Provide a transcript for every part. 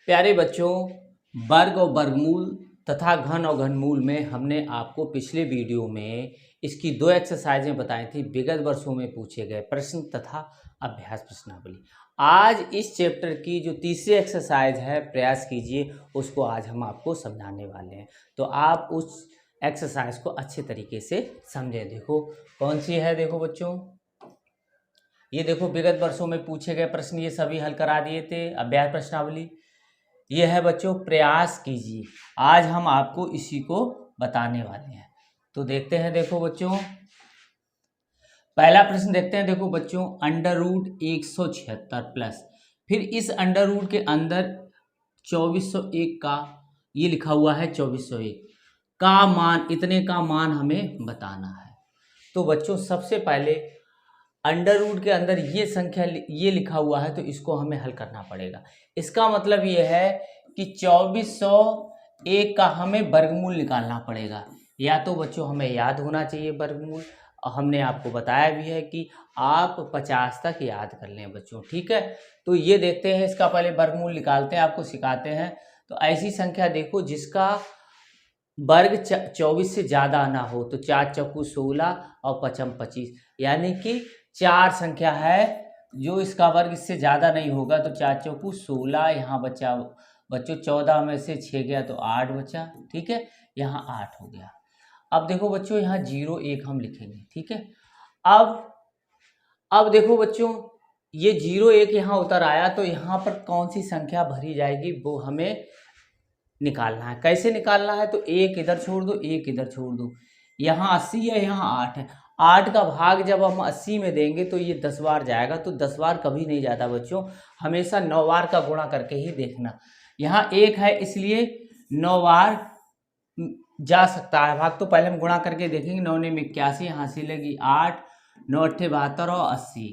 प्यारे बच्चों, वर्ग और वर्गमूल तथा घन और घनमूल में हमने आपको पिछले वीडियो में इसकी दो एक्सरसाइजें बताई थी, विगत वर्षों में पूछे गए प्रश्न तथा अभ्यास प्रश्नावली। आज इस चैप्टर की जो तीसरी एक्सरसाइज है, प्रयास कीजिए, उसको आज हम आपको समझाने वाले हैं। तो आप उस एक्सरसाइज को अच्छे तरीके से समझें। देखो कौन सी है, देखो बच्चों, ये देखो विगत वर्षों में पूछे गए प्रश्न, ये सभी हल करा दिए थे। अभ्यास प्रश्नावली ये है बच्चों, प्रयास कीजिए। आज हम आपको इसी को बताने वाले हैं। तो देखते हैं, देखो बच्चों, पहला प्रश्न देखते हैं। देखो बच्चों, अंडर रूट 176 प्लस, फिर इस अंडर रूट के अंदर 2401 का ये लिखा हुआ है, 2401 का मान, इतने का मान हमें बताना है। तो बच्चों सबसे पहले अंडर रूट के अंदर ये संख्या ये लिखा हुआ है, तो इसको हमें हल करना पड़ेगा। इसका मतलब ये है कि 2401 का हमें वर्गमूल निकालना पड़ेगा। या तो बच्चों हमें याद होना चाहिए वर्गमूल, और हमने आपको बताया भी है कि आप 50 तक याद कर लें बच्चों, ठीक है। तो ये देखते हैं, इसका पहले वर्गमूल निकालते हैं, आपको सिखाते हैं। तो ऐसी संख्या देखो जिसका वर्ग 24 से ज़्यादा ना हो, तो 4 चौकू 16 और 5 25, यानी कि 4 संख्या है जो इसका वर्ग इससे ज़्यादा नहीं होगा। तो 4 चौकू 16, यहाँ बचा बच्चों 14 में से 6 गया तो 8 बचा, ठीक है, यहाँ 8 हो गया। अब देखो बच्चों, यहाँ 0 1 हम लिखेंगे, ठीक है। अब देखो बच्चों, ये 0 1 यहाँ उतर आया, तो यहाँ पर कौन सी संख्या भरी जाएगी वो हमें निकालना है। कैसे निकालना है, तो 1 इधर छोड़ दो, 1 इधर छोड़ दो। यहाँ 80 है, यहाँ 8 है। 8 का भाग जब हम 80 में देंगे तो ये 10 बार जाएगा, तो 10 बार कभी नहीं जाता बच्चों, हमेशा 9 बार का गुणा करके ही देखना। यहाँ 1 है इसलिए 9 बार जा सकता है भाग, तो पहले हम गुणा करके देखेंगे। 9 ने 81, यहाँ से लगी 8, 9 8 72 और 80,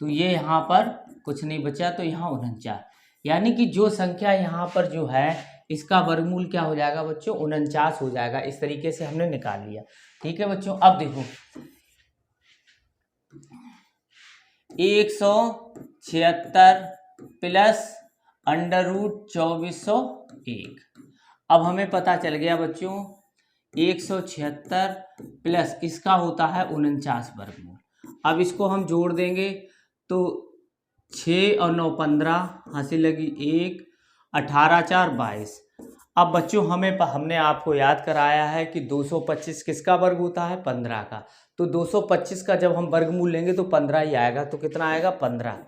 तो ये यहाँ पर कुछ नहीं बचा, तो यहाँ 49, यानी कि जो संख्या यहाँ पर जो है इसका वर्गमूल क्या हो जाएगा बच्चों, 49 हो जाएगा। इस तरीके से हमने निकाल लिया, ठीक है बच्चों। अब देखो 176 प्लस अंडर रूट 2401। अब हमें पता चल गया बच्चों, 176 प्लस इसका होता है 49 वर्गमूल। अब इसको हम जोड़ देंगे तो 6 और 9 15, हंसी लगी 1, 18 4 22। अब बच्चों हमने आपको याद कराया है कि 225 किसका वर्ग होता है, 15 का। तो 225 का जब हम वर्गमूल लेंगे तो 15 ही आएगा, तो कितना आएगा, 15।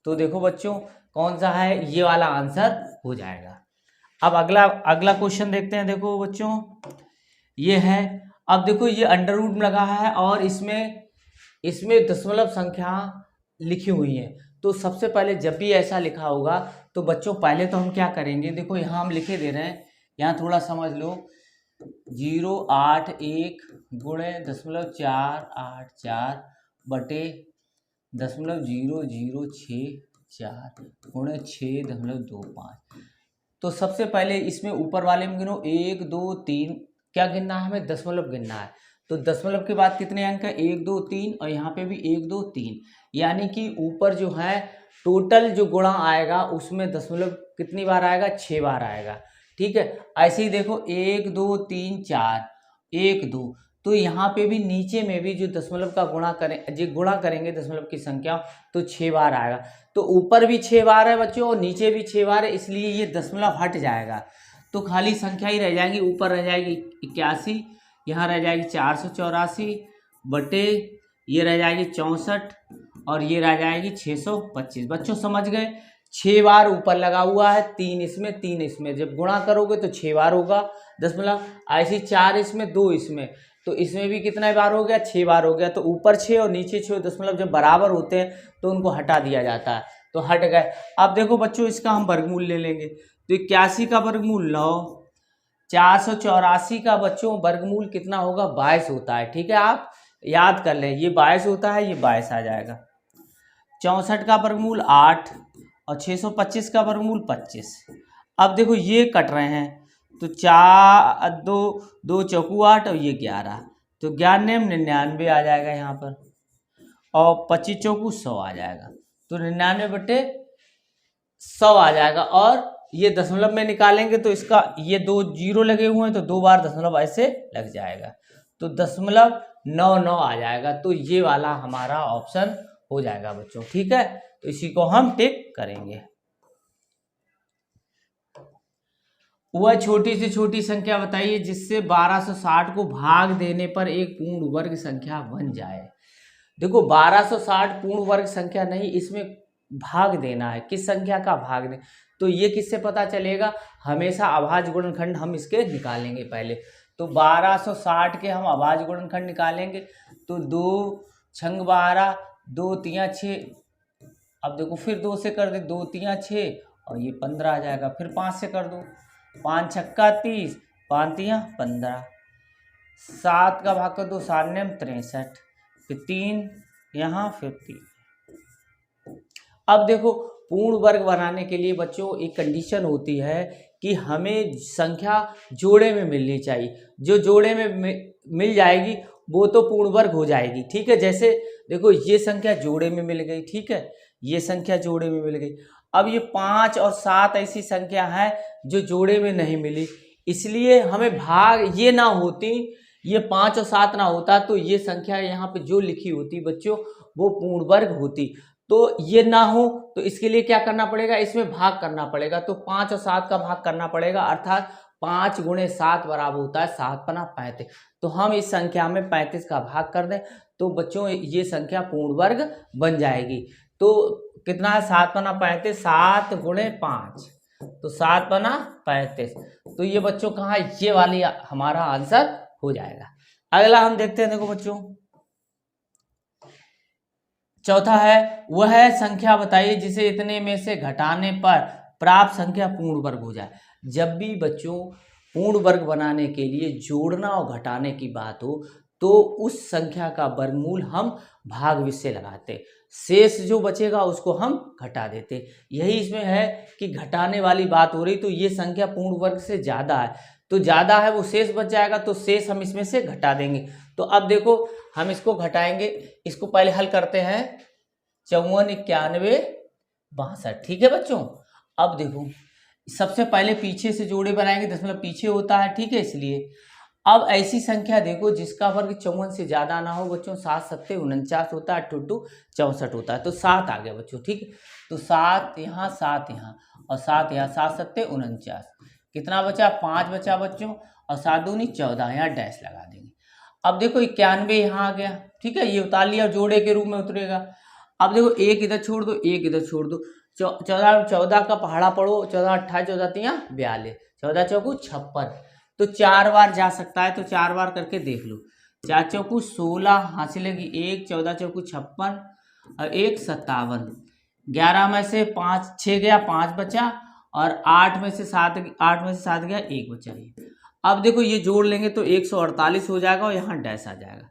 तो देखो बच्चों कौन सा है, ये वाला आंसर हो जाएगा। अब अगला क्वेश्चन देखते हैं। देखो बच्चों ये है, अब देखो ये अंडर रूट लगा है और इसमें दशमलव संख्या लिखी हुई है। तो सबसे पहले जब भी ऐसा लिखा होगा तो बच्चों पहले तो हम क्या करेंगे, देखो यहाँ हम लिखे दे रहे हैं, यहाँ थोड़ा समझ लो, 081 गुणे 0.484 बटे 0.0064 गुणे 6.25। तो सबसे पहले इसमें ऊपर वाले में गिनो, 1 2 3, क्या गिनना है हमें, दशमलव गिनना है। तो दशमलव के बाद कितने अंक है, 1 2 3, और यहाँ पे भी 1 2 3, यानी कि ऊपर जो है टोटल जो गुणा आएगा उसमें दशमलव कितनी बार आएगा, 6 बार आएगा, ठीक है। ऐसे ही देखो 1 2 3 4 1 2, तो यहाँ पे भी नीचे में भी जो दशमलव का गुणा करेंगे दशमलव की संख्या, तो 6 बार आएगा। तो ऊपर भी 6 बार है बच्चों और नीचे भी 6 बार है, इसलिए ये दशमलव हट जाएगा, तो खाली संख्या ही रह जाएगी। ऊपर रह जाएगी 81, यहाँ रह जाएगी 484 बटे ये रह जाएगी 64, और ये रह जाएगी 625। बच्चों समझ गए, 6 बार ऊपर लगा हुआ है, 3 इसमें 3 इसमें, जब गुणा करोगे तो 6 बार होगा दशमलव। ऐसे 4 इसमें 2 इसमें, तो इसमें भी कितना बार हो गया, 6 बार हो गया। तो ऊपर 6 और नीचे 6 दशमलव जब बराबर होते हैं तो उनको हटा दिया जाता है, तो हट गए। अब देखो बच्चों इसका हम वर्गमूल ले लेंगे, तो 81 का वर्गमूल 9, 484 का बच्चों वर्गमूल कितना होगा, 22 होता है, ठीक है। आप याद कर लें, ये 22 होता है, ये 22 आ जाएगा। 64 का वर्गमूल 8 और 625 का वर्गमूल 25। अब देखो ये कट रहे हैं, तो 4 2 2 चौकू 8 और ये 11, तो 11 99 आ जाएगा यहाँ पर, और 25 चौकू 100 आ जाएगा, तो 99 बटे 100 आ जाएगा। और ये दशमलव में निकालेंगे तो इसका ये 2 जीरो लगे हुए हैं तो 2 बार दशमलव ऐसे लग जाएगा, तो 0.99 आ जाएगा। तो ये वाला हमारा ऑप्शन हो जाएगा बच्चों, ठीक है। तो इसी को हम टिक करेंगे। वह छोटी से छोटी संख्या बताइए जिससे 1260 को भाग देने पर एक पूर्ण वर्ग संख्या बन जाए। देखो 1260 पूर्ण वर्ग संख्या नहीं, इसमें भाग देना है। किस संख्या का भाग दें, तो ये किससे पता चलेगा, हमेशा अभाज्य गुणनखंड हम इसके निकालेंगे पहले। तो 1260 के हम अभाज्य गुणनखंड निकालेंगे, तो 2 छंग 12, 2 तिया 6, अब देखो फिर 2 से कर दे, 2 तिया 6 और ये 15 आ जाएगा। फिर 5 से कर दो, 5 छक्का 30, 5 तिया 15, 7 का भाग कर दो, 7 ने 63, फिर 3 यहाँ, फिर 3। अब देखो पूर्ण वर्ग बनाने के लिए बच्चों एक कंडीशन होती है कि हमें संख्या जोड़े में मिलनी चाहिए। जो जोड़े में मिल जाएगी वो तो पूर्ण वर्ग हो जाएगी, ठीक है। जैसे देखो ये संख्या जोड़े में मिल गई, ठीक है, ये संख्या जोड़े में मिल गई। अब ये 5 और 7 ऐसी संख्या है जो जोड़े में नहीं मिली, इसलिए हमें भाग ये ना होती, ये 5 और 7 ना होता तो ये संख्या यहाँ पे जो लिखी होती बच्चों वो पूर्ण वर्ग होती। तो ये ना हो तो इसके लिए क्या करना पड़ेगा, इसमें भाग करना पड़ेगा। तो 5 और 7 का भाग करना पड़ेगा, अर्थात 5 गुणे 7 बराबर होता है 7 पना 35। तो हम इस संख्या में 35 का भाग कर दें तो बच्चों ये संख्या पूर्ण वर्ग बन जाएगी। तो कितना है, 7 पना 35, 7 गुणे 5, तो 7 पना 35। तो ये बच्चों कहाँ, ये वाली हमारा आंसर हो जाएगा। अगला हम देखते हैं, देखो बच्चों चौथा है, वह संख्या बताइए जिसे इतने में से घटाने पर प्राप्त संख्या पूर्ण वर्ग हो जाए। जब भी बच्चों पूर्ण वर्ग बनाने के लिए जोड़ना और घटाने की बात हो तो उस संख्या का वर्गमूल हम भाग से लगाते, शेष जो बचेगा उसको हम घटा देते। यही इसमें है कि घटाने वाली बात हो रही, तो ये संख्या पूर्ण वर्ग से ज़्यादा है, तो ज़्यादा है वो शेष बच जाएगा, तो शेष हम इसमें से घटा देंगे। तो अब देखो हम इसको घटाएंगे, इसको पहले हल करते हैं, 54, 91, 62, ठीक है बच्चों। अब देखो सबसे पहले पीछे से जोड़े बनाएंगे, दशमलव पीछे होता है, ठीक है, इसलिए अब ऐसी संख्या देखो जिसका वर्ग 54 से ज़्यादा ना हो बच्चों, 7 7 49 होता है, 8 2 64 होता है, तो 7 आ गया बच्चों, ठीक। तो 7 यहाँ, 7 यहाँ और 7 यहाँ, 7 7 49, कितना बचा, 5 बचा बच्चों, और 7 दूनी 14, यहाँ डैश लगा देंगे। अब देखो 91 यहाँ आ गया, ठीक है, ये उतार लिया, जोड़े के रूप में उतरेगा। अब देखो एक इधर छोड़ दो, एक इधर छोड़ दो, 14 का पहाड़ा पढ़ो, 14 28, 14 3 42, 14 चौकू 56, तो 4 बार जा सकता है, तो 4 बार करके देख लो। 4 चौकू 16 हासिल लगी 1, 14 चौकू 56 और 1 57, 11 में से 5 6 गया, 5 बचा, और 8 में से 7 गया, 1 बचा। अब देखो ये जोड़ लेंगे तो 148 हो जाएगा और यहाँ डैश आ जाएगा।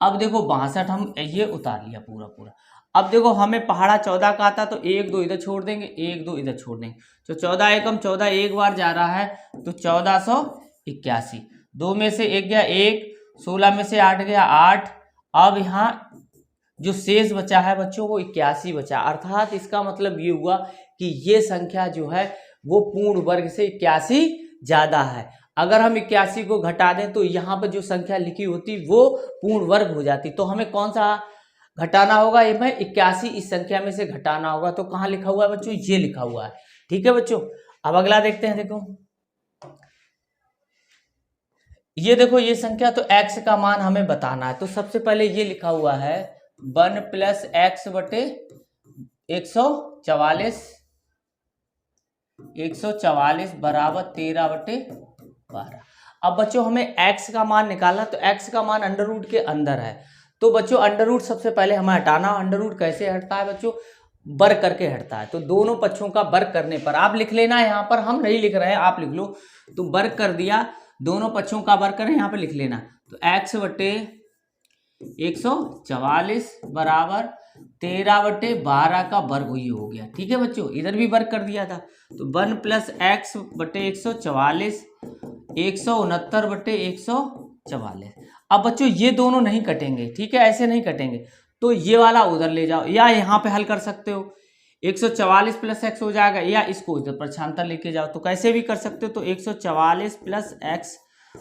अब देखो 62 हम ये उतार लिया पूरा पूरा। अब देखो हमें पहाड़ा 14 का आता, तो 1 2 इधर छोड़ देंगे, 1 2 इधर छोड़ देंगे, तो 14 एकम 14 एक बार जा रहा है, तो 1481, 2 में से 1 गया 1, 16 में से 8 गया 8। अब यहाँ जो शेष बचा है बच्चों वो 81 बचा, अर्थात इसका मतलब ये हुआ कि ये संख्या जो है वो पूर्ण वर्ग से 81 ज़्यादा है। अगर हम 81 को घटा दें तो यहाँ पर जो संख्या लिखी होती वो पूर्ण वर्ग हो जाती, तो हमें कौन सा घटाना होगा, ये में 81 इस संख्या में से घटाना होगा। तो कहाँ लिखा हुआ है बच्चों, ये लिखा हुआ है, ठीक है बच्चों। अब अगला देखते हैं, देखो ये देखो ये संख्या, तो x का मान हमें बताना है, तो सबसे पहले ये लिखा हुआ है 1 + x बटे 144 बराबर 13/12। अब बच्चों हमें x का मान निकालना, तो x का मान अंडर रूट के अंदर है, तो बच्चों अंडर रूट सबसे पहले हमें हटाना। अंडर रूट कैसे हटता है बच्चों, वर्ग करके हटता है, तो दोनों पक्षों का वर्ग करने पर, आप लिख लेना, यहाँ पर हम नहीं लिख रहे हैं, आप लिख लो, तो वर्ग कर दिया, दोनों पक्षों का वर्ग करें, यहाँ पे लिख लेना, तो x बटे 144 बराबर 13/12 का वर्ग ही हो गया, ठीक है बच्चों। इधर भी वर्ग कर दिया था, तो 1 + x बटे 144 169/144। अब बच्चों ये दोनों नहीं कटेंगे, ठीक है, ऐसे नहीं कटेंगे, तो ये वाला उधर ले जाओ, या यहाँ पे हल कर सकते हो, 144 प्लस एक्स हो जाएगा, या इसको इधर पक्षांतर लेके जाओ तो कैसे भी कर सकते हो। तो 144 प्लस एक्स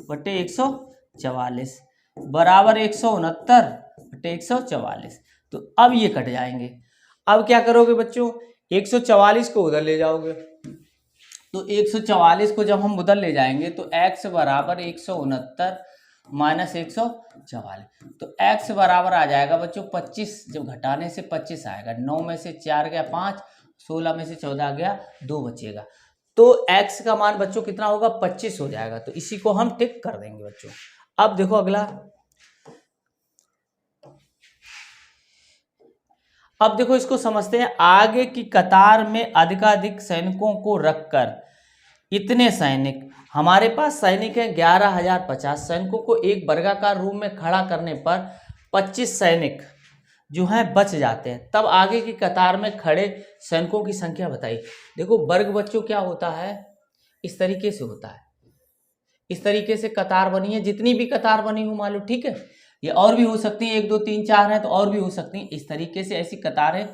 बटे 144 बराबर 169 बटे 144। तो अब ये कट जाएंगे। अब क्या करोगे बच्चों, 144 को उधर ले जाओगे, तो 144 को जब हम उधर ले जाएंगे तो x बराबर 169 माइनस 144, तो x बराबर आ जाएगा बच्चों 25, जब घटाने से 25 आएगा, 9 में से 4 गया 5, 16 में से 14 गया 2 बचेगा, तो x का मान बच्चों कितना होगा 25 हो जाएगा। तो इसी को हम टिक कर देंगे बच्चों। अब देखो अगला, अब देखो इसको समझते हैं। आगे की कतार में अधिकाधिक सैनिकों को रखकर इतने सैनिक, हमारे पास सैनिक हैं 11,050 सैनिकों को एक वर्गाकार रूप में खड़ा करने पर 25 सैनिक जो हैं बच जाते हैं, तब आगे की कतार में खड़े सैनिकों की संख्या बताइए। देखो वर्ग बच्चों क्या होता है, इस तरीके से होता है, इस तरीके से कतार बनी है, जितनी भी कतार बनी हो मान लो, ठीक है, ये और भी हो सकती है, 1 2 3 4 है तो और भी हो सकती है, इस तरीके से ऐसी कतारें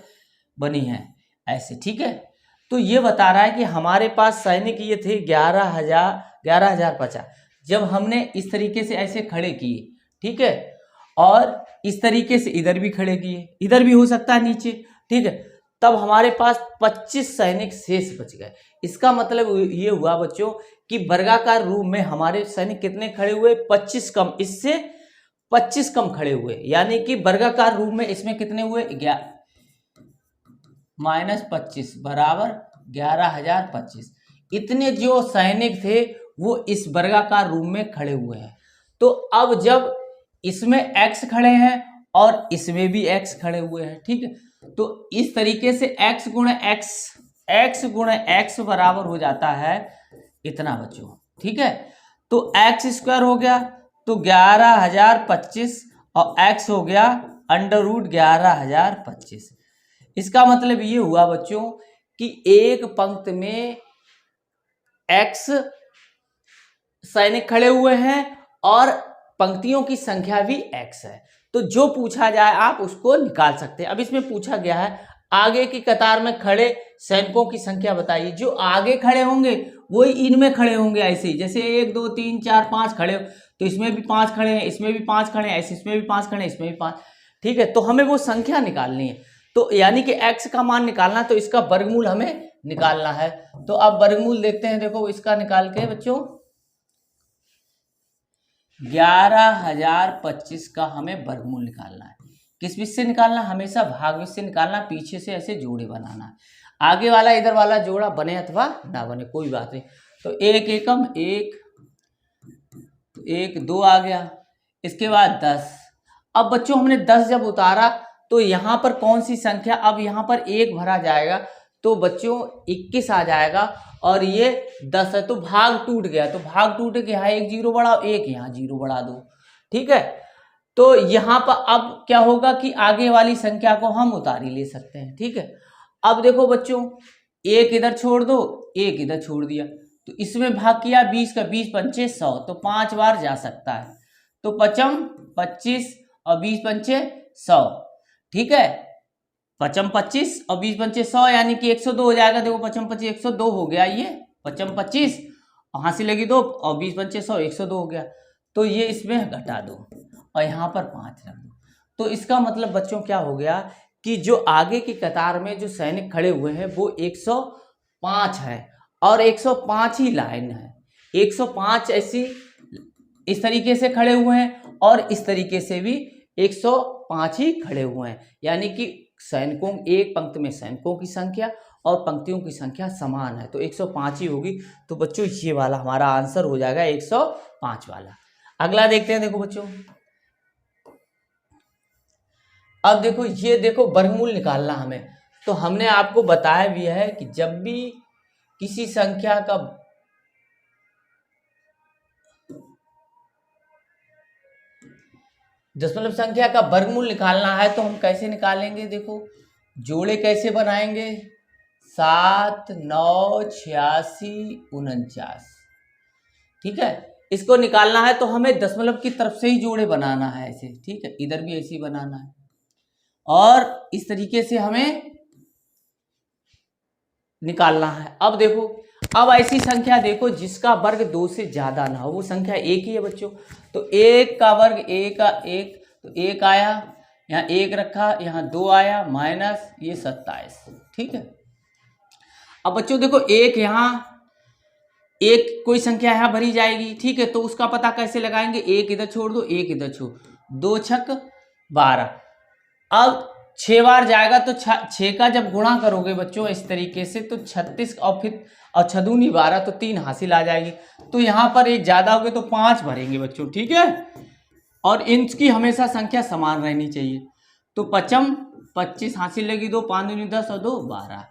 बनी हैं ऐसे, ठीक है। तो ये बता रहा है कि हमारे पास सैनिक ये थे 11,050, जब हमने इस तरीके से ऐसे खड़े किए, ठीक है, और इस तरीके से इधर भी खड़े किए, इधर भी हो सकता है नीचे, ठीक है, तब हमारे पास 25 सैनिक शेष बच गए। इसका मतलब ये हुआ बच्चों कि वर्गाकार रूप में हमारे सैनिक कितने खड़े हुए, 25 कम, इससे 25 कम खड़े हुए, यानी कि वर्गाकार रूप में इसमें कितने हुए, -25 बराबर 11,025। इतने जो सैनिक थे वो इस वर्गाकार रूप में खड़े हुए हैं। तो अब जब इसमें x खड़े हैं और इसमें भी x खड़े हुए हैं, ठीक है, तो इस तरीके से x गुणे x बराबर हो जाता है इतना बच्चों, ठीक है। तो x स्क्वायर हो गया तो 11,025 और x हो गया √11,025। इसका मतलब ये हुआ बच्चों कि एक पंक्ति में x सैनिक खड़े हुए हैं और पंक्तियों की संख्या भी x है। तो जो पूछा जाए आप उसको निकाल सकते हैं। अब इसमें पूछा गया है आगे की कतार में खड़े सैनिकों की संख्या बताइए। जो आगे खड़े होंगे वही इनमें खड़े होंगे, ऐसे ही जैसे 1 2 3 4 5 खड़े, तो इसमें भी 5 खड़े हैं, इसमें भी 5 खड़े हैं, ऐसे इसमें भी 5 खड़े हैं, इसमें भी 5, ठीक है। तो हमें वो संख्या निकालनी है, तो यानी कि x का मान निकालना है, तो इसका वर्गमूल हमें निकालना है। तो अब वर्गमूल देखते हैं, देखो इसका निकाल के बच्चों 11,025 का हमें वर्गमूल निकालना है। किस विधि से निकालना, हमेशा भाग विधि से निकालना, पीछे से ऐसे जोड़े बनाना है, आगे वाला इधर वाला जोड़ा बने अथवा ना बने कोई बात नहीं। तो 1 एकम 1 2 आ गया, इसके बाद 10। अब बच्चों हमने 10 जब उतारा तो यहाँ पर कौन सी संख्या, अब यहाँ पर 1 भरा जाएगा तो बच्चों 21 आ जाएगा, और ये 10 है तो भाग टूट गया, तो भाग टूट के यहाँ 1 0 बढ़ाओ, 1 यहाँ 0 बढ़ा दो, ठीक है। तो यहाँ पर अब क्या होगा कि आगे वाली संख्या को हम उतारी ले सकते हैं, ठीक है। अब देखो बच्चों 1 इधर छोड़ दो, 1 इधर छोड़ दिया, तो इसमें भाग किया 20 का, 20 पंचे 100, तो 5 बार जा सकता है, तो 5 25 और 20 पंचे 100, ठीक है। 5 25 और 20 पंचे 100 यानी कि 102 हो जाएगा। देखो 5 25 102 हो गया, ये 5 25 और हासिल लगी 2 और 20 पंचे 100 102 हो गया। तो ये इसमें घटा दो और यहाँ पर 5 रख दो। तो इसका मतलब बच्चों क्या हो गया कि जो आगे की कतार में जो सैनिक खड़े हुए हैं वो 105 है, और 105 ही लाइन है, 105 ऐसी इस तरीके से खड़े हुए हैं और इस तरीके से भी 105 ही खड़े हुए हैं, यानी कि सैनिकों, एक पंक्ति में सैनिकों की संख्या और पंक्तियों की संख्या समान है, तो 105 ही होगी। तो बच्चों ये वाला हमारा आंसर हो जाएगा 105 वाला। अगला देखते हैं, देखो बच्चों अब देखो ये देखो वर्गमूल निकालना हमें, तो हमने आपको बताया भी है कि जब भी किसी संख्या का दशमलव संख्या का वर्गमूल निकालना है तो हम कैसे निकालेंगे, देखो जोड़े कैसे बनाएंगे, 7 9 86 49, ठीक है। इसको निकालना है तो हमें दशमलव की तरफ से ही जोड़े बनाना है ऐसे, ठीक है, इधर भी ऐसे ही बनाना है, और इस तरीके से हमें निकालना है। अब देखो, अब ऐसी संख्या देखो जिसका वर्ग 2 से ज्यादा ना हो, वो संख्या एक ही है बच्चों। तो एक का वर्ग एक का एक, तो एक आया, यहाँ एक रखा, यहाँ 2 आया, माइनस ये 27। ठीक है। अब बच्चों देखो, एक यहाँ एक कोई संख्या यहाँ भरी जाएगी। ठीक है, तो उसका पता कैसे लगाएंगे, एक इधर छोड़ दो, एक इधर छोड़, 2 छक 12। अब 6 बार जाएगा तो 6 का जब गुणा करोगे बच्चों इस तरीके से तो 36, और फिर और 6 दूनी 12 तो 3 हासिल आ जाएगी। तो यहाँ पर एक ज्यादा हो गए तो 5 भरेंगे बच्चों। ठीक है, और इनकी हमेशा संख्या समान रहनी चाहिए। तो 25 25 हासिल लगी, 2 5 दूनी 10 और 2 12।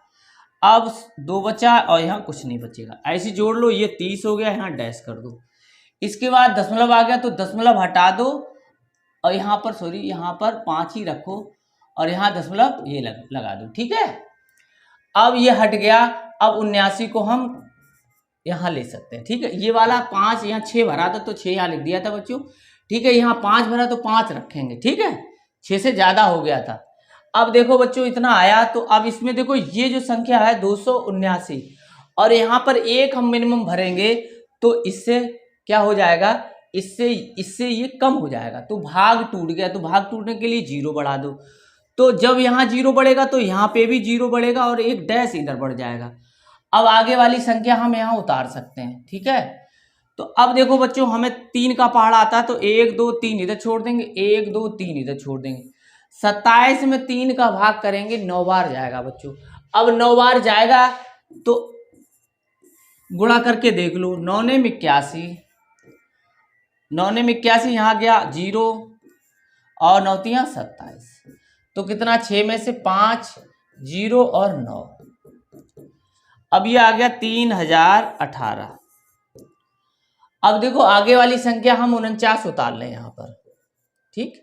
अब 2 बचा और यहाँ कुछ नहीं बचेगा, ऐसे जोड़ लो, ये 30 हो गया, यहाँ डैश कर दो। इसके बाद दशमलव आ गया तो दशमलव हटा दो, और यहाँ पर सॉरी यहाँ पर 5 ही रखो, और यहाँ दशमलव ये लगा दो। ठीक है, अब ये हट गया। अब 79 को हम यहाँ ले सकते हैं। ठीक है, ये वाला 5 यहाँ 6 भरा था तो 6 यहाँ लिख दिया था बच्चों। ठीक है, यहाँ 5 भरा तो 5 रखेंगे। ठीक है, 6 से ज्यादा हो गया था। अब देखो बच्चों इतना आया, तो अब इसमें देखो ये जो संख्या है 279, और यहाँ पर एक हम मिनिमम भरेंगे, तो इससे क्या हो जाएगा, इससे ये कम हो जाएगा, तो भाग टूट गया। तो भाग टूटने के लिए 0 बढ़ा दो। तो जब यहाँ 0 बढ़ेगा तो यहाँ पे भी 0 बढ़ेगा, और एक डैश इधर बढ़ जाएगा। अब आगे वाली संख्या हम यहाँ उतार सकते हैं। ठीक है, तो अब देखो बच्चों, हमें 3 का पहाड़ा आता है, तो 1 2 3 इधर छोड़ देंगे, 1 2 3 इधर छोड़ देंगे। 27 में 3 का भाग करेंगे, 9 बार जाएगा बच्चों। अब 9 बार जाएगा तो गुणा करके देख लो, 9 ने 81, 9 ने 81, यहाँ गया 0, और 9 तियां 27, तो कितना, 6 में से 5 0 और 9। अब ये आ गया 3018। अब देखो आगे वाली संख्या हम 49 उतार लें यहाँ पर। ठीक,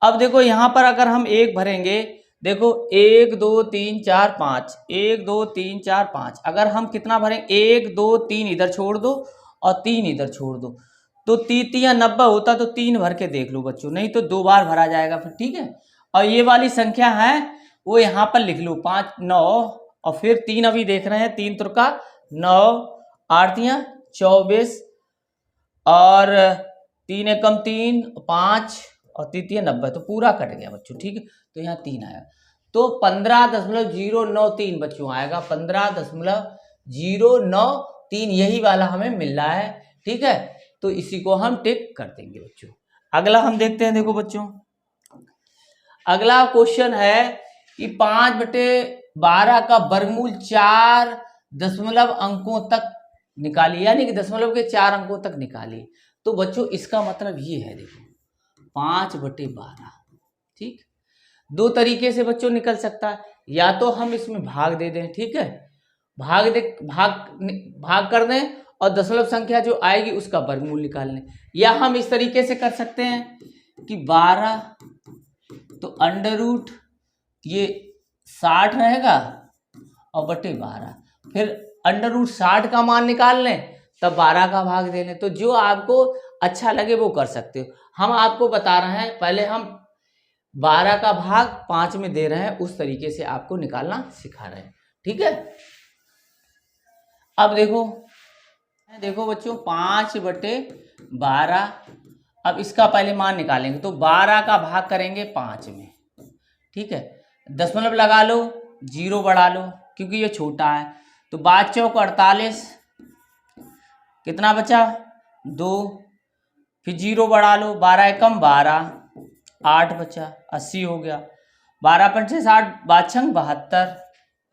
अब देखो यहाँ पर अगर हम एक भरेंगे, देखो 1 2 3 4 5, 1 2 3 4 5, अगर हम कितना भरें, 1 2 3 इधर छोड़ दो और 3 इधर छोड़ दो, तो 3 या 90 होता, तो 3 भर के देख लो बच्चों, नहीं तो 2 बार भरा जाएगा फिर। ठीक है, और ये वाली संख्या है वो यहाँ पर लिख लो, 5 9, और फिर 3 अभी देख रहे हैं, 3 तुरका 9, 8 तियां 24, और 3 एकम 3 5, और 3 90, तो पूरा कट गया बच्चों। ठीक है, तो यहाँ 3 आया, तो 15.093 बच्चों आएगा, 15.093, यही वाला हमें मिल रहा है। ठीक है, तो इसी को हम टिक कर देंगे बच्चों। अगला हम देखते हैं, देखो बच्चों अगला क्वेश्चन है कि 5/12 का वर्गमूल 4 दशमलव अंकों तक निकालिए, यानी कि दशमलव के 4 अंकों तक निकालिए। तो बच्चों इसका मतलब ये है, देखो 5/12। ठीक, 2 तरीके से बच्चों निकल सकता है, या तो हम इसमें भाग दे दें। ठीक है, भाग कर दें, और दशमलव संख्या जो आएगी उसका वर्गमूल निकाल लें, या हम इस तरीके से कर सकते हैं कि 12 तो अंडर रूट ये 60 रहेगा, और बटे 12, फिर अंडर रूट 60 का मान निकाल लें, तब 12 का भाग दे लें। तो जो आपको अच्छा लगे वो कर सकते हो। हम आपको बता रहे हैं, पहले हम 12 का भाग 5 में दे रहे हैं, उस तरीके से आपको निकालना सिखा रहे हैं। ठीक है, अब देखो बच्चों 5/12, अब इसका पहले मान निकालेंगे, तो 12 का भाग करेंगे 5 में। ठीक है, दशमलव लगा लो, 0 बढ़ा लो क्योंकि ये छोटा है, तो 5 चौक 48, कितना बचा 2, फिर 0 बढ़ा लो, 12 एकम 12, 8 बचा, 80 हो गया, 12 पंचे 60, 5 छंग 72,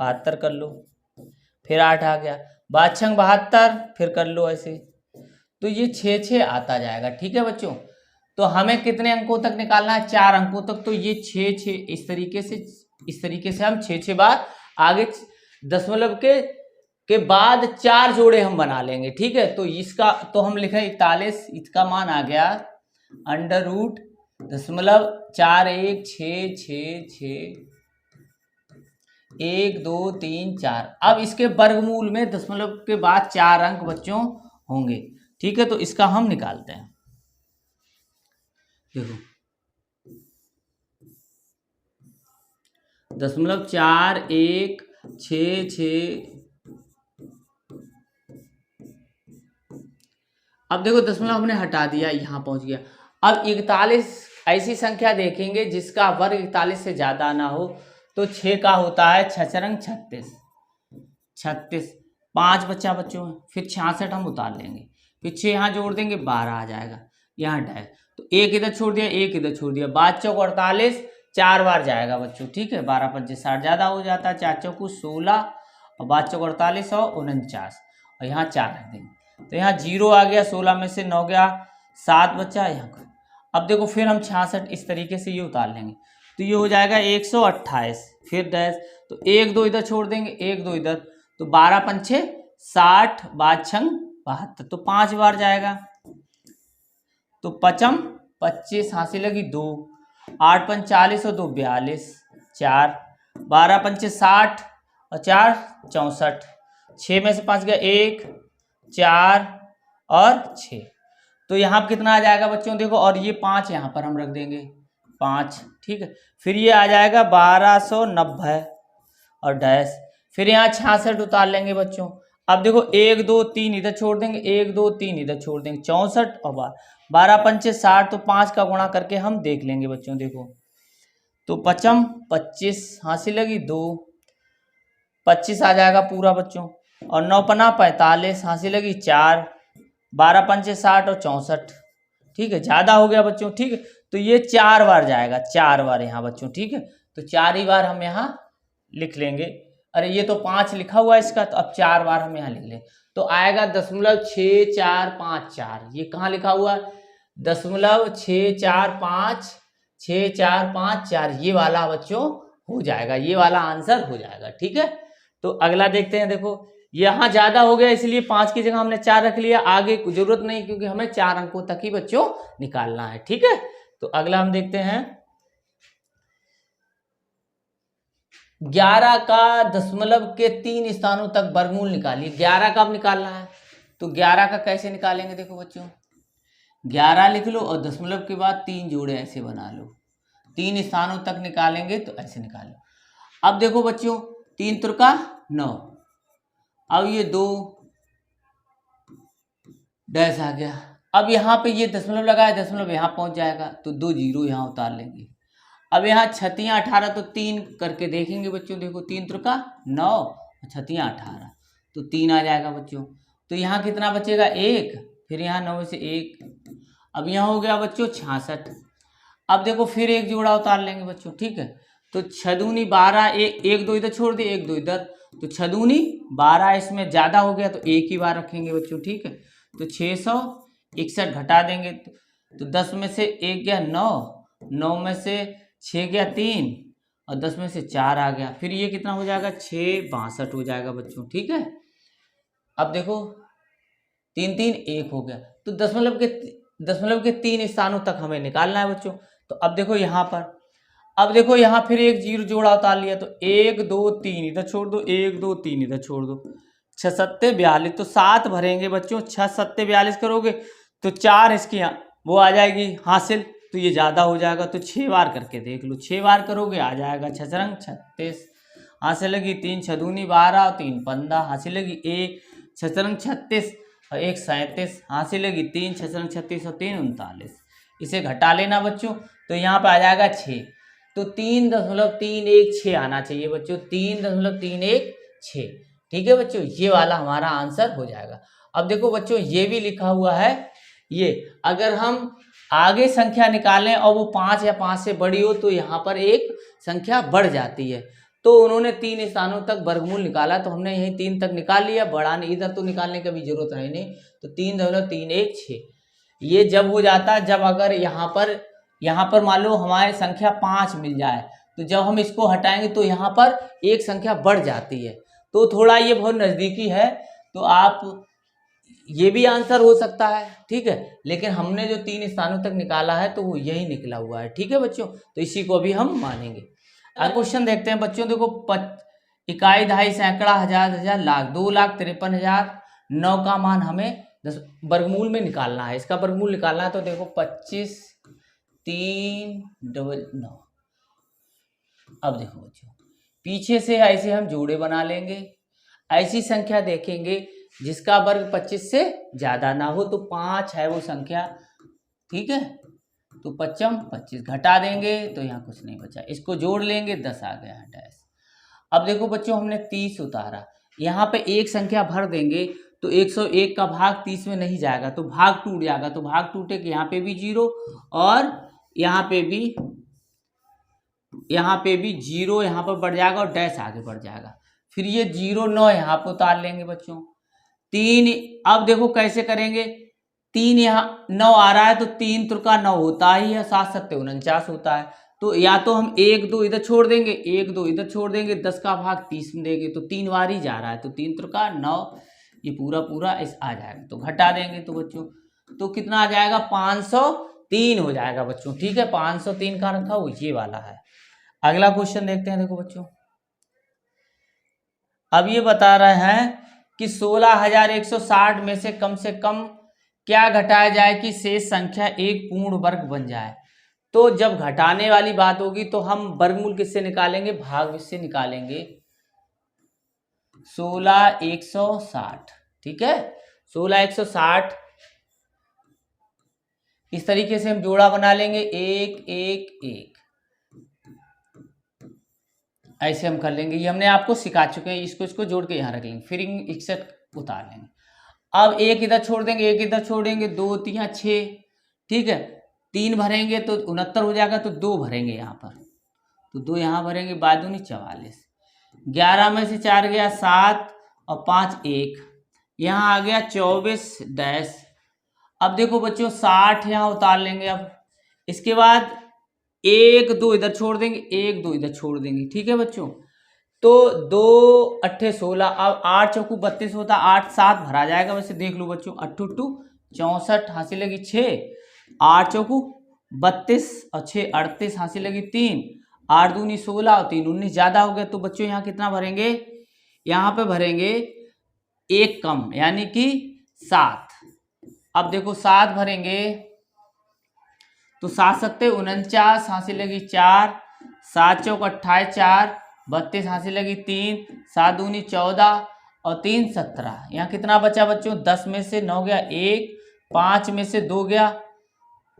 72 कर लो, फिर 8 आ गया, 5 छंग 72, फिर कर लो ऐसे, तो ये 6 आता जाएगा। ठीक है बच्चों, तो हमें कितने अंकों तक निकालना है, 4 अंकों तक, तो ये 6 इस तरीके से हम 6 बार आगे दशमलव के बाद 4 जोड़े हम बना लेंगे। ठीक है, तो इसका तो हम लिखे 41, इसका मान आ गया अंडर रूट 0.4166 1 2 3 4। अब इसके वर्गमूल में दशमलव के बाद 4 अंक बच्चों होंगे। ठीक है, तो इसका हम निकालते हैं। देखो 0.4166 अब देखो दशमलव हमने हटा दिया, यहाँ पहुंच गया। अब 41 ऐसी संख्या देखेंगे जिसका वर्ग 41 से ज्यादा ना हो। तो 6 का होता है 6 चरंग 36, 36 5 बच्चा बच्चों, फिर 66 हम उतार लेंगे, फिर 6 यहाँ जोड़ देंगे 12 आ जाएगा, यहाँ डैश। तो एक इधर छोड़ दिया, एक इधर छोड़ दिया, 5 चौक 48 4 बार जाएगा बच्चों, ठीक है। 12 5 60 ज्यादा हो जाता है, 4 चौक 16 और 5 चौक 48 और 49 और यहाँ 4 रख देंगे। तो यहाँ 0 आ गया, 16 में से 9 गया, 7 बच्चा यहाँ। अब देखो फिर हम 66 इस तरीके से ये उतार लेंगे, तो ये हो जाएगा 128, फिर डैश। तो 1 2 इधर छोड़ देंगे, 1 2 इधर, तो 12 पंचे 60, 5 छंग 72, तो 5 बार जाएगा। तो 5 25 हासिल लगी 2, 8 5 40 और 2 42, 4 12 पंचे 60 और 4 64, 6 में से 5 गया 1 4 और 6, तो यहाँ पर कितना आ जाएगा बच्चों देखो, और ये 5 यहाँ पर हम रख देंगे 5, ठीक है। फिर ये आ जाएगा 1290 और डैश, फिर यहाँ 66 उतार लेंगे बच्चों। अब देखो 1 2 3 इधर छोड़ देंगे, 1 2 3 इधर छोड़ देंगे, 64 और 12 पंचे 60, तो 5 का गुणा करके हम देख लेंगे बच्चों देखो। तो 5 25 हासिल लगी 2, 25 आ जाएगा पूरा बच्चों, और 9 पना 45 हासिल लगी 4, 12 पंचे 60 और 64, ठीक है, ज्यादा हो गया बच्चों, ठीक है। तो ये 4 बार जाएगा, 4 बार यहाँ बच्चों, ठीक है। तो 4 ही बार हम यहाँ लिख लेंगे। अरे ये तो 5 लिखा हुआ है इसका, तो अब 4 बार हम यहाँ लिख लें, तो आएगा 0.6454, ये कहाँ लिखा हुआ है 0.6456 6454, ये वाला बच्चों हो जाएगा, ये वाला आंसर हो जाएगा, ठीक है। तो अगला देखते हैं, देखो यहाँ ज्यादा हो गया इसलिए 5 की जगह हमने 4 रख लिया, आगे जरूरत नहीं क्योंकि हमें 4 अंकों तक ही बच्चों निकालना है, ठीक है। तो अगला हम देखते हैं 11 का दशमलव के 3 स्थानों तक वर्गमूल निकालिए। 11 कब निकालना है, तो 11 का कैसे निकालेंगे देखो बच्चों, 11 लिख लो और दशमलव के बाद 3 जोड़े ऐसे बना लो, 3 स्थानों तक निकालेंगे तो ऐसे निकालो। अब देखो बच्चों 3 त्रिका 9, अब ये 2 डैश आ गया, अब यहाँ पे ये दशमलव लगाया, दशमलव यहाँ पहुंच जाएगा, तो 2 जीरो यहाँ उतार लेंगे। अब यहाँ 6 18, तो 3 करके देखेंगे बच्चों, देखो 3 त्रिका 9 और 6 18, तो 3 आ जाएगा बच्चों। तो यहाँ कितना बचेगा 1, फिर यहाँ 9 में से 1, अब यहाँ हो गया बच्चों 66। अब देखो फिर एक जोड़ा उतार लेंगे बच्चों, ठीक है। तो 6 दूनी 12, 1 2 इधर छोड़ दिए, 1 2 इधर, तो 6 दूनी 12, इसमें ज्यादा हो गया तो एक ही बार रखेंगे बच्चों, ठीक है। तो 661 घटा देंगे, तो 10 में से 1 गया 9, 9 में से 6 गया 3 और 10 में से 4 आ गया, फिर ये कितना हो जाएगा 6 62 हो जाएगा बच्चों, ठीक है। अब देखो 3 3 1 हो गया, तो दशमलव के 3 स्थानों तक हमें निकालना है बच्चों। तो अब देखो यहाँ पर, अब देखो यहाँ फिर एक जीरो जोड़ा उतार लिया, तो 1 2 3 इधर छोड़ दो, 1 2 3 इधर छोड़ दो, 6 7 42, तो 7 भरेंगे बच्चों, 6 7 42 करोगे तो 4 इसकी वो आ जाएगी हासिल, तो ये ज़्यादा हो जाएगा, तो 6 बार करके देख लो, 6 बार करोगे आ जाएगा 6 रंग 36, हासिल लगी 3 6 दूनी 12 और 3 15, हासिल लगी 1 6 रंग 36 और 1 37, हासिल लगी 3 6 रंग 36 और 3 39, इसे घटा लेना बच्चों, तो यहाँ पे आ जाएगा 6, तो 3.316 आना चाहिए बच्चों, 3.316, ठीक है बच्चों, ये वाला हमारा आंसर हो जाएगा। अब देखो बच्चों ये भी लिखा हुआ है, ये अगर हम आगे संख्या निकालें और वो 5 या 5 से बड़ी हो तो यहाँ पर एक संख्या बढ़ जाती है, तो उन्होंने 3 स्थानों तक वर्गमूल निकाला, तो हमने यही 3 तक निकाल लिया, बढ़ाने इधर तो निकालने की भी जरूरत है नहीं, तो 3.316 ये जब हो जाता है, जब अगर यहाँ पर मान लो हमारी संख्या 5 मिल जाए, तो जब हम इसको हटाएंगे तो यहाँ पर एक संख्या बढ़ जाती है, तो थोड़ा ये बहुत नज़दीकी है, तो आप ये भी आंसर हो सकता है, ठीक है। लेकिन हमने जो 3 स्थानों तक निकाला है तो वो यही निकला हुआ है, ठीक है बच्चों, तो इसी को भी हम मानेंगे। अब क्वेश्चन देखते हैं बच्चों, देखो इकाई दहाई सैकड़ा हजार लाख 2,53,000 9 का मान हमें वर्गमूल में निकालना है, इसका वर्गमूल निकालना है, तो देखो 25 3 9। अब देखो बच्चों पीछे से ऐसे हम जोड़े बना लेंगे, ऐसी संख्या देखेंगे जिसका वर्ग 25 से ज़्यादा ना हो। तो 5 है वो संख्या, ठीक है। तो 5 25 घटा देंगे तो यहाँ कुछ नहीं बचा, इसको जोड़ लेंगे 10 आ गया डैश। अब देखो बच्चों हमने 30 उतारा, यहाँ पे एक संख्या भर देंगे तो 101 का भाग 30 में नहीं जाएगा तो भाग टूट जाएगा। तो भाग टूटे कि यहाँ पे भी 0 और यहाँ पे भी 0 यहाँ पर बढ़ जाएगा और डैश आगे बढ़ जाएगा। फिर ये 0 9 यहाँ पे उतार लेंगे बच्चों। 3 अब देखो कैसे करेंगे, 3 यहाँ 9 आ रहा है तो 3 त्रिका 9 होता ही है, 7 7 49 होता है। तो या तो हम 1 2 इधर छोड़ देंगे, 1 2 इधर छोड़ देंगे, 10 का भाग 30 में देंगे तो 3 बार ही जा रहा है तो 3 त्रिका 9, ये पूरा पूरा इस आ जाएगा। तो घटा देंगे तो बच्चों तो कितना आ जाएगा, 503 हो जाएगा बच्चों, ठीक है। 503 का रखा वो ये वाला है। अगला क्वेश्चन देखते हैं। देखो बच्चों अब ये बता रहे हैं कि 16,160 में से कम क्या घटाया जाए कि शेष संख्या एक पूर्ण वर्ग बन जाए। तो जब घटाने वाली बात होगी तो हम वर्गमूल किससे निकालेंगे, भाग से निकालेंगे। 16,160, ठीक है। 16,160 इस तरीके से हम जोड़ा बना लेंगे, 1 1 1 ऐसे हम कर लेंगे। ये हमने आपको सिखा चुके हैं, इसको जोड़ के यहाँ रख लेंगे, फिर 61 उतार लेंगे। अब 1 इधर छोड़ देंगे, 1 इधर छोड़ देंगे, 2 3 6, ठीक है। 3 भरेंगे तो 69 हो जाएगा, तो 2 भरेंगे यहाँ पर, तो 2 यहाँ भरेंगे, बादूनी 44। 11 में से 4 गया 7 और 5 1, यहाँ आ गया 24 डैश। अब देखो बच्चों 60 यहाँ उतार लेंगे। अब इसके बाद 1 2 इधर छोड़ देंगे, 1 2 इधर छोड़ देंगे, ठीक है बच्चों। तो 2 8 16, अब 8 चौकू 32 होता, 8 7 भरा जाएगा। वैसे देख लो बच्चों, 8 2 64 हासिल लगी 6, 8 चौकू 32 और 6 38 हासिल लगी 3, 8 दूनी 16 और 3 19 ज्यादा हो गया। तो बच्चों यहाँ कितना भरेंगे, यहाँ पे भरेंगे 1 कम यानी कि 7। अब देखो 7 भरेंगे तो 7 7 49 हासिल लगी 4, 7 चौक 28 4 32 हासिल लगी 3, 7 दूनी 14 और 3 17। यहाँ कितना बचा बच्चों, 10 में से 9 गया 1, 5 में से 2 गया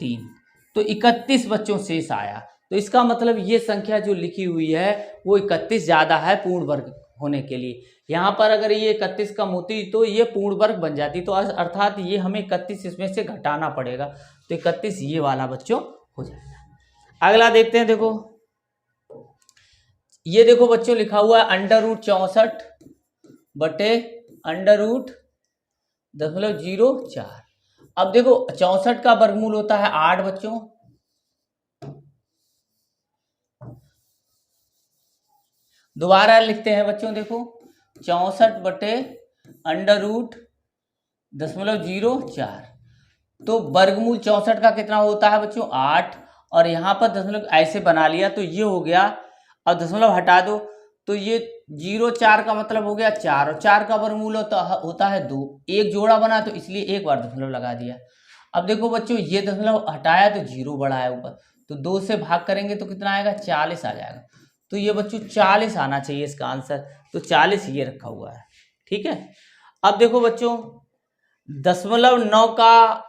3, तो 31 बच्चों शेष आया। तो इसका मतलब ये संख्या जो लिखी हुई है वो 31 ज़्यादा है पूर्ण वर्ग होने के लिए। यहाँ पर अगर ये 31 कम होती तो ये पूर्ण वर्ग बन जाती, तो अर्थात ये हमें 31 इसमें से घटाना पड़ेगा, तो 31 ये वाला बच्चों हो जाएगा। अगला देखते हैं। देखो ये देखो बच्चों लिखा हुआ है √64 बटे √0.04। अब देखो 64 का वर्गमूल होता है 8 बच्चों, दोबारा लिखते हैं बच्चों। देखो 64 बटे √0.04, तो वर्गमूल 64 का कितना होता है बच्चों 8, और यहाँ पर दशमलव ऐसे बना लिया तो ये हो गया। अब दशमलव हटा दो तो ये 0.4 का मतलब हो गया 4, और 4 का वर्गमूल होता है 2, एक जोड़ा बना तो इसलिए एक बार दशमलव लगा दिया। अब देखो बच्चों ये दशमलव हटाया तो 0 बढ़ा है ऊपर, तो 2 से भाग करेंगे तो कितना आएगा 40 आ जाएगा। तो ये बच्चों 40 आना चाहिए इसका आंसर, तो 40 ये रखा हुआ है, ठीक है। अब देखो बच्चों 0.9 का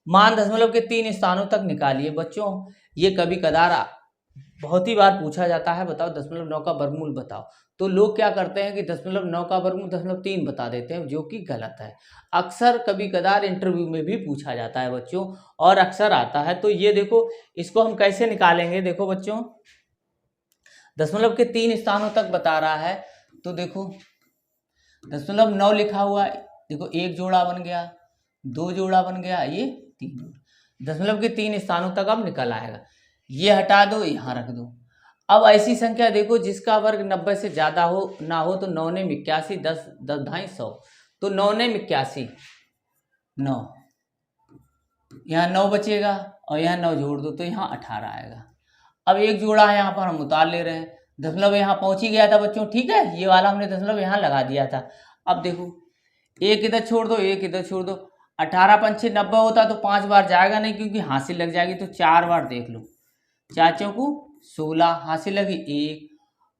मान दशमलव के 3 स्थानों तक निकालिए। बच्चों ये कभी कदार बहुत ही बार पूछा जाता है, बताओ 0.9 का वर्गमूल बताओ। तो लोग क्या करते हैं कि 0.9 का वर्गमूल 0.3 बता देते हैं, जो कि गलत है। अक्सर कभी कदार इंटरव्यू में भी पूछा जाता है बच्चों, और अक्सर आता है। तो ये देखो इसको हम कैसे निकालेंगे। देखो बच्चों दशमलव के 3 स्थानों तक बता रहा है, तो देखो 0.9 लिखा हुआ है, देखो 1 जोड़ा बन गया, 2 जोड़ा बन गया, ये 3 जोड़ा, दशमलव के 3 स्थानों तक अब निकल आएगा। ये हटा दो, यहाँ रख दो। अब ऐसी संख्या देखो जिसका वर्ग 90 से ज़्यादा हो ना हो, तो 9 ने 81 10 10 ढाई 100, तो 9 ने 81 9, यहाँ 9 बचेगा और यहाँ 9 जोड़ दो तो यहाँ 18 आएगा। अब एक जोड़ा है यहाँ पर हम उतार ले रहे हैं, दशमलव यहाँ पहुँच ही गया था बच्चों, ठीक है। ये वाला हमने दशमलव यहाँ लगा दिया था। अब देखो एक इधर छोड़ दो, एक इधर छोड़ दो, 18 पंचे 90 होता तो 5 बार जाएगा नहीं क्योंकि हासिल लग जाएगी, तो 4 बार देख लो, 4 चौकू 16 हासिल लगी 1,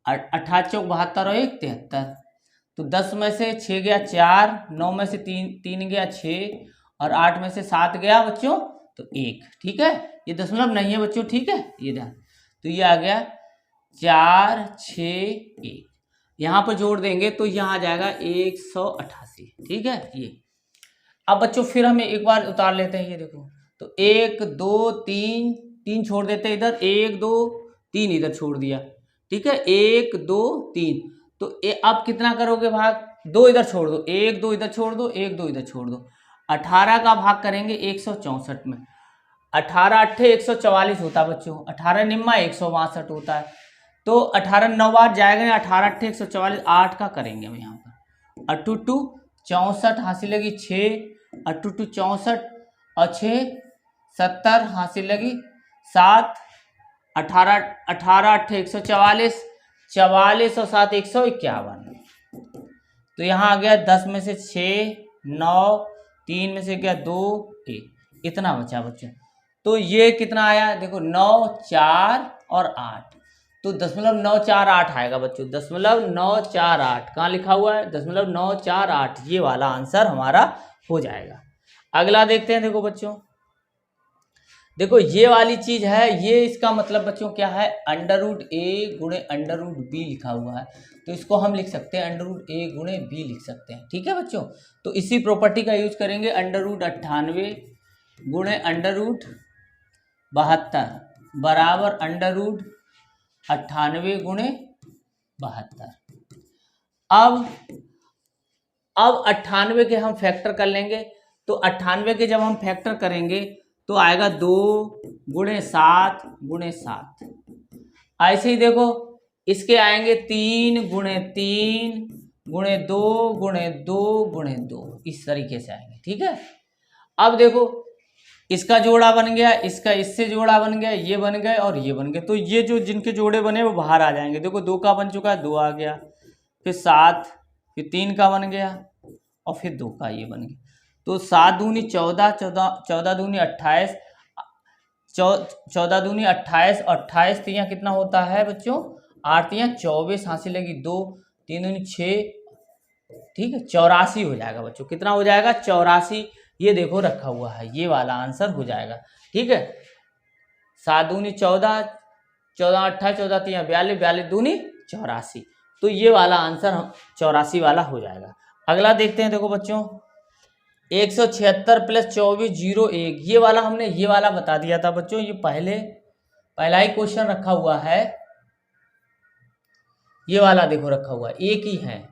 18 चौक 72 और 1 73, तो 10 में से 6 गया 4, 9 में से 3 गया 6 और 8 में से 7 गया बच्चों तो 1। ठीक है, ये दशमलव नहीं है बच्चों। ठीक है, ये ध्यान, तो ये आ गया 4 6 1। यहाँ पर जोड़ देंगे तो यहाँ आ जाएगा 188। ठीक है, ये अब बच्चों फिर हम एक बार उतार लेते हैं। ये देखो, तो 1 2 3 3 छोड़ देते हैं इधर, 1 2 3 इधर छोड़ दिया। ठीक है, 1 2 3, तो अब कितना करोगे भाग, 2 इधर छोड़ दो, 1 2 इधर छोड़ दो, 1 2 इधर छोड़ दो। 18 का भाग करेंगे 164 में। 18 अट्ठे 144 होता है बच्चों, 18 निम्मा 162 होता है। तो 18 9 बार जाएगा, 18 अट्ठे 144, 8 का करेंगे हम यहाँ पर। 8 2 64 हासिल लगी 6, 8 2 64 और 6 70 हासिल लगी 7, 18 18 अट्ठे 144, 44 और 7 151। तो यहाँ आ गया 10 में से 6 9, 3 में से क्या 2 1, इतना बचा बच्चों। तो ये कितना आया देखो, 9 4 और 8, तो 0.948 आएगा बच्चों, 0.948। कहाँ लिखा हुआ है 0.948, ये वाला आंसर हमारा हो जाएगा। अगला देखते हैं। देखो बच्चों, देखो ये वाली चीज है, ये इसका मतलब बच्चों क्या है, √a गुणे √b लिखा हुआ है, तो इसको हम लिख सकते हैं √a गुणे b लिख सकते हैं। ठीक है बच्चों, तो इसी प्रॉपर्टी का यूज करेंगे, √98 गुणे √72 बराबर √98 गुणे 72। अब 98 के हम फैक्टर कर लेंगे, तो 98 के जब हम फैक्टर करेंगे तो आएगा 2 गुणे 7 गुणे 7। ऐसे ही देखो इसके आएंगे 3 गुणे 3 गुणे 2 गुणे 2 गुणे 2, इस तरीके से आएंगे। ठीक है, अब देखो इसका जोड़ा बन गया, इसका इससे जोड़ा बन गया, ये बन गए और ये बन गए, तो ये जो जिनके जोड़े बने वो बाहर आ जाएंगे। देखो 2 का बन चुका है, 2 आ गया, फिर 7, फिर 3 का बन गया और फिर 2 का ये बन गया। तो 7 दूनी 14, 14 दूनी 28, 14 दूनी 28, 28 तियाँ कितना होता है बच्चों, 8 तियाँ 24 हासिल लगी 2, 3 दूनी 6, ठीक है 84 हो जाएगा बच्चों। कितना हो जाएगा 84, ये देखो रखा हुआ है, ये वाला आंसर हो जाएगा। ठीक है, 7 दूनी 14, 14 28, 14 तियाँ 42, 42 दूनी 84, तो ये वाला आंसर 84 वाला हो जाएगा। अगला देखते हैं। देखो बच्चों 176 + 24 01, ये वाला हमने ये वाला बता दिया था बच्चों, ये पहला ही क्वेश्चन रखा हुआ है, ये वाला देखो रखा हुआ है, एक ही है,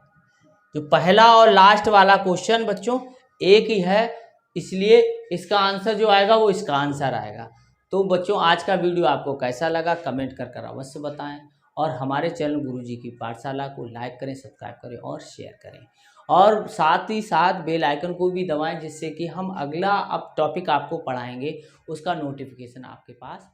जो पहला और लास्ट वाला क्वेश्चन बच्चों एक ही है, इसलिए इसका आंसर जो आएगा वो इसका आंसर आएगा। तो बच्चों आज का वीडियो आपको कैसा लगा कमेंट कर अवश्य बताएं, और हमारे चैनल गुरुजी की पाठशाला को लाइक करें, सब्सक्राइब करें और शेयर करें, और साथ ही साथ बेल आइकन को भी दबाएं, जिससे कि हम अगला अब टॉपिक आपको पढ़ाएंगे उसका नोटिफिकेशन आपके पास